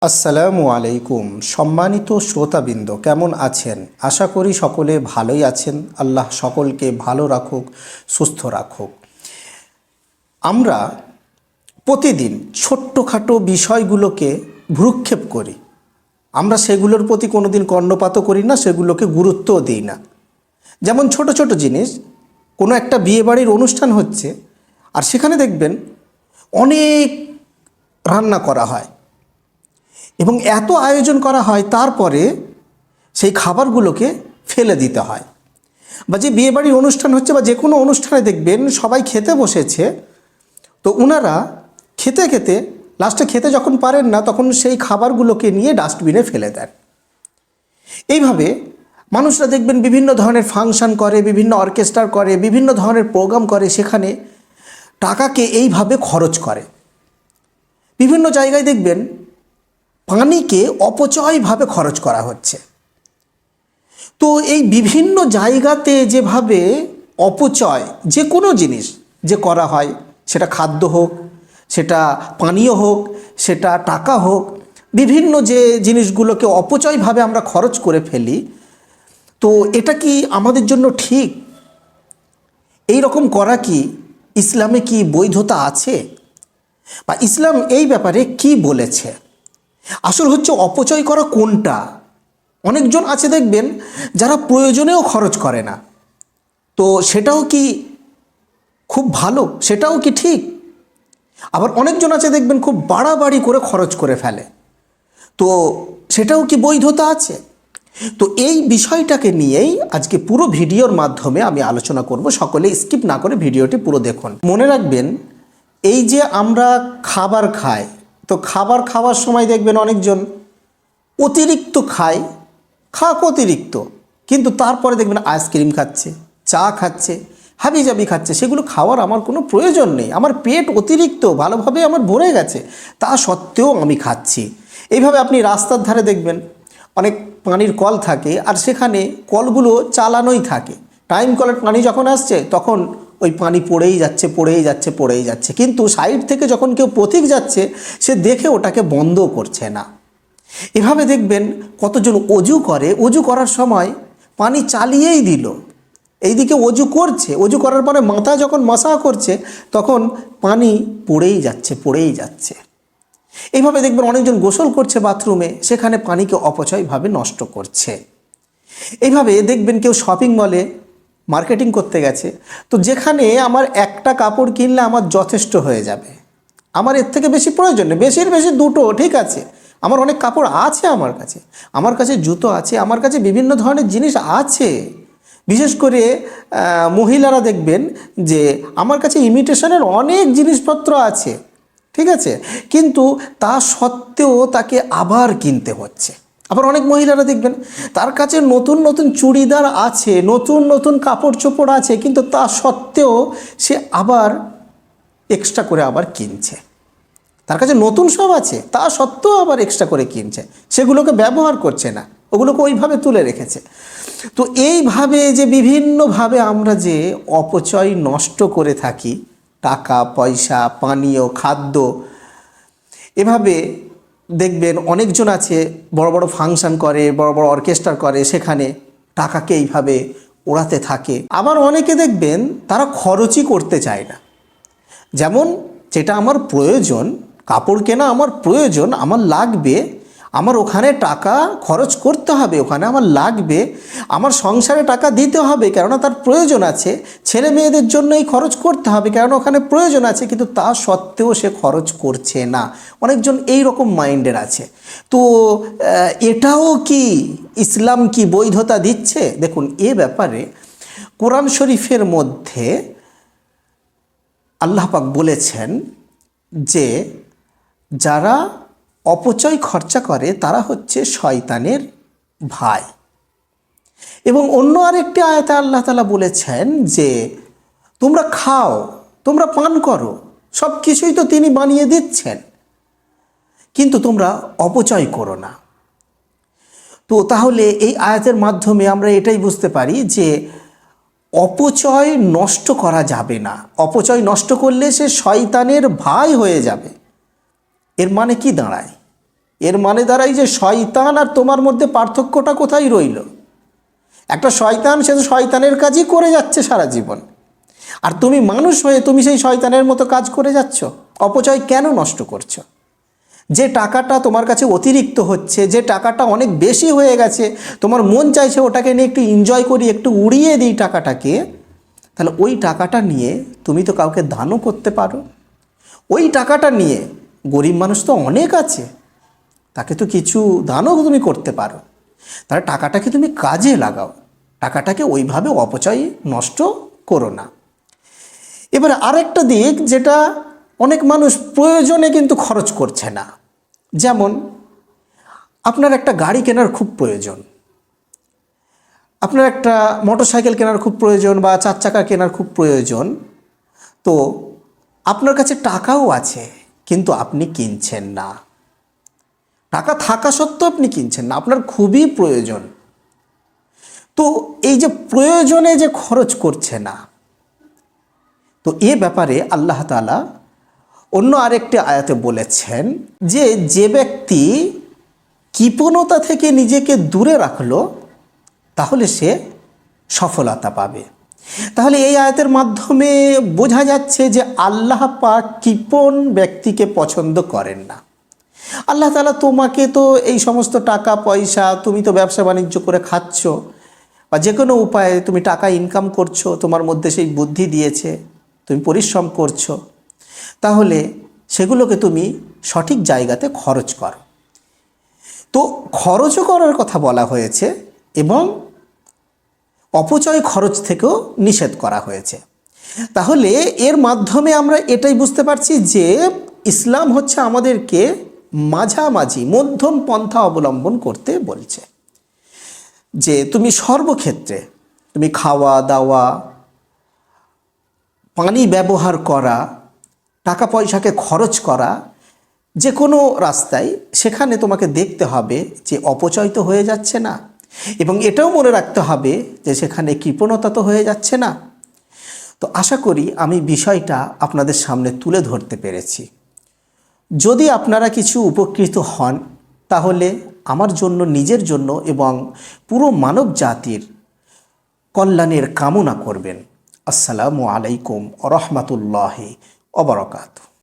আসসালামু আলাইকুম। সম্মানিত শ্রোতাবৃন্দ, কেমন আছেন? আশা করি সকলে ভালোই আছেন। আল্লাহ সকলকে ভালো রাখুক, সুস্থ রাখুক। আমরা প্রতিদিন ছোট্টখাটো বিষয়গুলোকে ভ্রুক্ষেপ করি। আমরা সেগুলোর প্রতি কোনোদিন কর্ণপাতও করি না, সেগুলোকে গুরুত্বও দিই না। যেমন ছোট ছোট জিনিস, কোনো একটা বিয়েবাড়ির অনুষ্ঠান হচ্ছে আর সেখানে দেখবেন অনেক রান্না করা হয় এবং এত আয়োজন করা হয়, তারপরে সেই খাবারগুলোকে ফেলে দিতে হয়। বা যে বিয়েবাড়ির অনুষ্ঠান হচ্ছে বা যে কোনো অনুষ্ঠানে দেখবেন সবাই খেতে বসেছে, তো ওনারা খেতে খেতে লাস্টে খেতে যখন পারেন না, তখন সেই খাবারগুলোকে নিয়ে ডাস্টবিনে ফেলে দেন। এইভাবে মানুষরা দেখবেন বিভিন্ন ধরনের ফাংশন করে, বিভিন্ন অর্কেস্ট্রা করে, বিভিন্ন ধরনের প্রোগ্রাম করে, সেখানে টাকাকে এইভাবে খরচ করে। বিভিন্ন জায়গায় দেখবেন পানিকে অপচয়ভাবে খরচ করা হচ্ছে। তো এই বিভিন্ন জায়গাতে যেভাবে অপচয় যে কোনো জিনিস যে করা হয়, সেটা খাদ্য হোক, সেটা পানীয় হোক, সেটা টাকা হোক, বিভিন্ন যে জিনিসগুলোকে অপচয়ভাবে আমরা খরচ করে ফেলি, তো এটা কি আমাদের জন্য ঠিক? এই রকম করা কি ইসলামে কি বৈধতা আছে, বা ইসলাম এই ব্যাপারে কি বলেছে? আসল হচ্ছে অপচয় করা কোনটা। অনেকজন আছে দেখবেন যারা প্রয়োজনেও খরচ করে না, তো সেটাও কি খুব ভালো? সেটাও কি ঠিক? আবার অনেকজন আছে দেখবেন খুব বাড়াবাড়ি করে খরচ করে ফেলে, তো সেটাও কি বৈধতা আছে? তো এই বিষয়টাকে নিয়েই আজকে পুরো ভিডিওর মাধ্যমে আমি আলোচনা করব। সকলে স্কিপ না করে ভিডিওটি পুরো দেখুন। মনে রাখবেন, এই যে আমরা খাবার খাই, তো খাবার খাওয়ার সময় দেখবেন অনেকজন অতিরিক্ত খায়, খাক অতিরিক্ত, কিন্তু তারপরে দেখবেন আইসক্রিম খাচ্ছে, চা খাচ্ছে, হাবিজাবি খাচ্ছে। সেগুলো খাওয়ার আমার কোনো প্রয়োজন নেই, আমার পেট অতিরিক্ত ভালোভাবে আমার ভরে গেছে, তা সত্ত্বেও আমি খাচ্ছি। এইভাবে আপনি রাস্তার ধারে দেখবেন অনেক পানির কল থাকে, আর সেখানে কলগুলো চালানোই থাকে। টাইম কলের পানি যখন আসছে, তখন ওই পানি পড়েই যাচ্ছে, পড়েই যাচ্ছে, পড়েই যাচ্ছে, কিন্তু সাইড থেকে যখন কেউ পথিক যাচ্ছে, সে দেখে ওটাকে বন্ধ করছে না। এভাবে দেখবেন কতজন অজু করে, অজু করার সময় পানি চালিয়েই দিল, এইদিকে অজু করছে, অজু করার পরে মাথা যখন মাসা করছে, তখন পানি পড়েই যাচ্ছে, পড়েই যাচ্ছে। এইভাবে দেখবেন অনেকজন গোসল করছে বাথরুমে, সেখানে পানিকে অপচয়ভাবে নষ্ট করছে। এইভাবে দেখবেন কেউ শপিং মলে মার্কেটিং করতে গেছে, তো যেখানে আমার একটা কাপড় কিনলে আমার যথেষ্ট হয়ে যাবে, আমার এর থেকে বেশি প্রয়োজন নেই, বেশির বেশি দুটো ঠিক আছে, আমার অনেক কাপড় আছে, আমার কাছে জুতো আছে, আমার কাছে বিভিন্ন ধরনের জিনিস আছে। বিশেষ করে মহিলারা দেখবেন যে আমার কাছে ইমিটেশনের অনেক জিনিসপত্র আছে, ঠিক আছে, কিন্তু তা সত্ত্বেও তাকে আবার কিনতে হচ্ছে। আবার অনেক মহিলারা দেখবেন তার কাছে নতুন নতুন চুড়িদার আছে, নতুন নতুন কাপড় চোপড় আছে, কিন্তু তা সত্ত্বেও সে আবার এক্সট্রা করে আবার কিনছে। তার কাছে নতুন সব আছে, তা সত্ত্বেও আবার এক্সট্রা করে কিনছে, সেগুলোকে ব্যবহার করছে না, ওগুলোকে ওইভাবে তুলে রেখেছে। তো এইভাবে যে বিভিন্নভাবে আমরা যে অপচয় নষ্ট করে থাকি, টাকা পয়সা, পানীয়, খাদ্য, এভাবে দেখবেন অনেকজন আছে বড় বড় ফাংশন করে, বড় বড় অর্কেস্ট্রা করে, সেখানে টাকাকে এইভাবে ওড়াতে থাকে। আবার অনেকে দেখবেন তারা খরচই করতে চায় না। যেমন যেটা আমার প্রয়োজন, কাপড় কেনা আমার প্রয়োজন, আমার লাগবে, আমার ওখানে টাকা খরচ করতে হবে, ওখানে আমার লাগবে, আমার সংসারে টাকা দিতে হবে, কেননা তার প্রয়োজন আছে, ছেলে মেয়েদের জন্যই খরচ করতে হবে, কেননা ওখানে প্রয়োজন আছে, কিন্তু তা সত্ত্বেও সে খরচ করছে না। অনেকজন এই রকম মাইন্ডের আছে। তো এটাও কি ইসলাম কি বৈধতা দিচ্ছে? দেখুন, এ ব্যাপারে কোরআন শরীফের মধ্যে আল্লাহ পাক বলেছেন যে যারা অপচয় খরচা করে তারা হচ্ছে শয়তানের ভাই। এবং অন্য আরেকটি আয়াতে আল্লাহ তাআলা বলেছেন যে তোমরা খাও, তোমরা পান করো, সব কিছুই তো তিনি বানিয়ে দিচ্ছেন, কিন্তু তোমরা অপচয় করো না। তো তাহলে এই আয়াতের মাধ্যমে আমরা এটাই বুঝতে পারি যে অপচয় নষ্ট করা যাবে না। অপচয় নষ্ট করলে সে শয়তানের ভাই হয়ে যাবে। এর মানে কি দাঁড়ায়? এর মানে দাঁড়াই যে শয়তান আর তোমার মধ্যে পার্থক্যটা কোথায় রইল? একটা শয়তান, সে তো শয়তানের কাজই করে যাচ্ছে সারা জীবন, আর তুমি মানুষ হয়ে তুমি সেই শয়তানের মতো কাজ করে যাচ্ছ। অপচয় কেন নষ্ট করছো? যে টাকাটা তোমার কাছে অতিরিক্ত হচ্ছে, যে টাকাটা অনেক বেশি হয়ে গেছে, তোমার মন চাইছে ওটাকে নিয়ে একটু এনজয় করি, একটু উড়িয়ে দিই টাকাটাকে, তাহলে ওই টাকাটা নিয়ে তুমি তো কাউকে দানও করতে পারো। ওই টাকাটা নিয়ে গরিব মানুষ তো অনেক আছে, তাকে তো কিছু দানও তুমি করতে পারো। তাহলে টাকাটাকে তুমি কাজে লাগাও, টাকাটাকে ওইভাবে অপচয় নষ্ট করো না। এবার আরেকটা দিক, যেটা অনেক মানুষ প্রয়োজনে কিন্তু খরচ করছে না। যেমন আপনার একটা গাড়ি কেনার খুব প্রয়োজন, আপনার একটা মোটরসাইকেল কেনার খুব প্রয়োজন, বা 4 চাকা কেনার খুব প্রয়োজন, তো আপনার কাছে টাকাও আছে কিন্তু আপনি কিনছেন না। টাকা থাকা সত্ত্বেও আপনি কিনছেন না, আপনার খুবই প্রয়োজন। তো এই যে প্রয়োজনে যে খরচ করছে না, তো এ ব্যাপারে আল্লাহ তাআলা অন্য আরেকটি আয়াতে বলেছেন যে যে ব্যক্তি কৃপণতা থেকে নিজেকে দূরে রাখলো তাহলে সে সফলতা পাবে। তাহলে এই আয়াতের মাধ্যমে বোঝা যাচ্ছে যে আল্লাহ পাক কৃপণ ব্যক্তিকে পছন্দ করেন না। আল্লাহ তাআলা তোমাকে তো এই সমস্ত টাকা পয়সা, তুমি তো ব্যবসা বাণিজ্য করে খাচ্ছ, বা যে কোনো উপায়ে তুমি টাকা ইনকাম করছো, তোমার মধ্যে সেই বুদ্ধি দিয়েছে, তুমি পরিশ্রম করছো, তাহলে সেগুলোকে তুমি সঠিক জায়গাতে খরচ করো। তো খরচও করার কথা বলা হয়েছে এবং অপচয় খরচ থেকেও নিষেধ করা হয়েছে। তাহলে এর মাধ্যমে আমরা এটাই বুঝতে পারছি যে ইসলাম হচ্ছে আমাদেরকে মাঝামাঝি মধ্যম পন্থা অবলম্বন করতে বলছে, যে তুমি সর্বক্ষেত্রে, তুমি খাওয়া দাওয়া, পানি ব্যবহার করা, টাকা পয়সাকে খরচ করা, যে কোনো রাস্তায়, সেখানে তোমাকে দেখতে হবে যে অপচয় তো হয়ে যাচ্ছে না, এবং এটাও মনে রাখতে হবে যে সেখানে কৃপণতা তো হয়ে যাচ্ছে না। তো আশা করি আমি বিষয়টা আপনাদের সামনে তুলে ধরতে পেরেছি। যদি আপনারা কিছু উপকৃত হন তাহলে আমার জন্য, নিজের জন্য এবং পুরো মানব জাতির কল্যাণের কামনা করবেন। আসসালামু আলাইকুম ওয়া রাহমাতুল্লাহি ওয়া বারাকাতুহু।